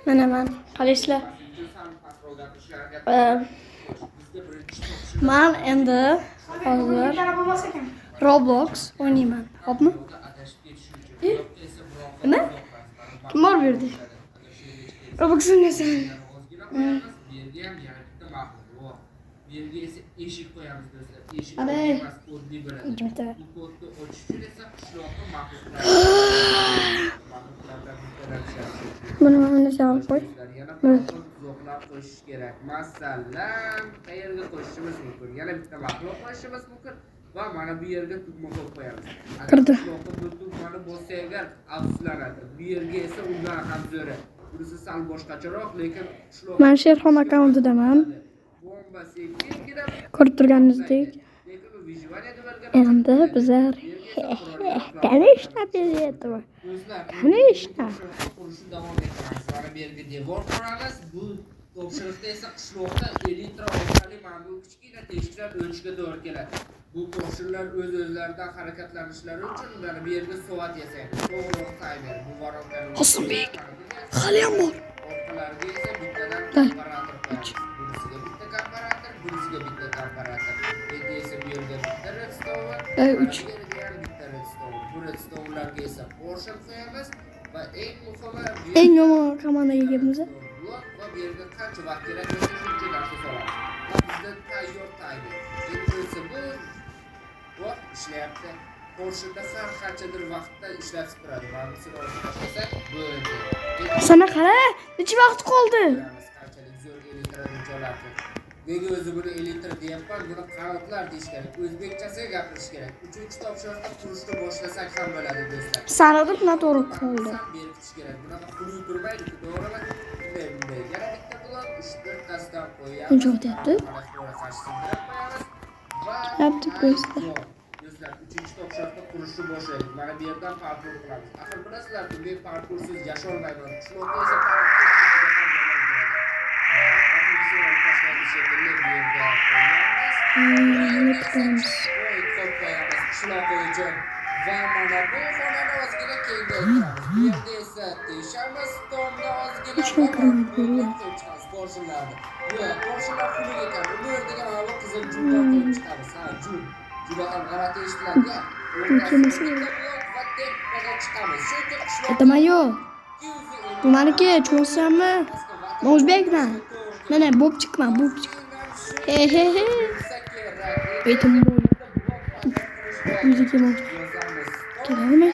Mana qarashlar. Men endi hozir Roblox o'ynayman. Xo'pmi? Nima? Kim bor bu yerda? Roblox o'ynaysan. Yerga esa eshik qo'yamiz do'stlar. Eshik emas, kodli bo'ladi. Bu kodni ochish uchun esa qishloqqa maxluqlar. Buni mana sal qo'y. Yana uzoqlab qo'yish kerak. Masalan, qayerga qo'yishimiz mumkin? Yana bitta maxluq qo'yishimiz mumkin va mana bu yerga tugma qo'yamiz. Kirdi. Qishloqqa bu tugmani bo'lsa agar afsuslanadi. Bu yerga esa undan ham zo'ri. Bunisi sal boshqacharoq, lekin qishloq Men Sherxon akkauntidaman. Ko'rib turganingizdek, endi bizlar kanishta beryapti. Kanishta. Devor quramiz. Bu topshiriqda esa qishloqda elektr orqali mana bu kichkina teshiklar o'chishga to'g'ri keladi. Bu qo'shinlar o'z-o'zlaridan harakatlanishlari uchun ular bu yerga soat yasaydi. To'g'ri taymer. Bu varoqlar. Qosimbek, hali ham bor. Orqalariga esa bittadan komparator qo'yamiz. Bunisiga bitta komparator, bunisiga bitta komparator. Endi esa bu yerga bitta redstone, 3. bitta redstone. Bu redstone'larga esa portion qo'yamiz va eng muhimi Eng yomon komandaga kelibmiz. blok va bu yerga qancha vaqt kerak bo'lsa shuncha narsa solamiz. Va bizda tayyor tayyor. Endi esa bu ishlayapti. Portionda har qanchadir vaqtda ishlab turadi. Mana bu sinovni tashlasak bo'ldi. Sana qara, necha vaqt qoldi? Qanchalik zo'r elektron jo'ladi. Nega o'zi buni elektr deyapman, buni qanotlar deyish kerak. O'zbekchasiga gapirish kerak. 3-topshiriqda qurishni boshlasak ham bo'ladi do'stlar. Sanada noto'g'ri qoldi. Berkitish kerak. Bunaqa qurib turmaydi, to'g'rimi? Bunday. Yana bitta blok 3-4 tasdan qo'yamiz. Buncha o'tyapti. Yapti do'stlar. Do'stlar, 3-topshiriqda qurishni boshlaydik. Mana bu yerdan parkur qilamiz. Axir bilasizlar-ku, men parkursiz yasholmayman. Qishloqda esa parkur va mana bu xonani ozgina kengaytiramiz. Bu yerda esa teshamiz, tomni ozgina portionlarni. Bu portionlar pulga ekan. Bu yerda mana bu qizil jumlar qo'yib chiqamiz. Ha, juda ham g'alati eshitilarga. Va tepaga chiqamiz. Chunki qishloq Aytamayo. Bu meniki cho'lsammi? Men o'zbekman. Mana bo'p chiqma, bo'p chiq. He. Aytim bo'l. Yuzi kelmoqda. Keladimi?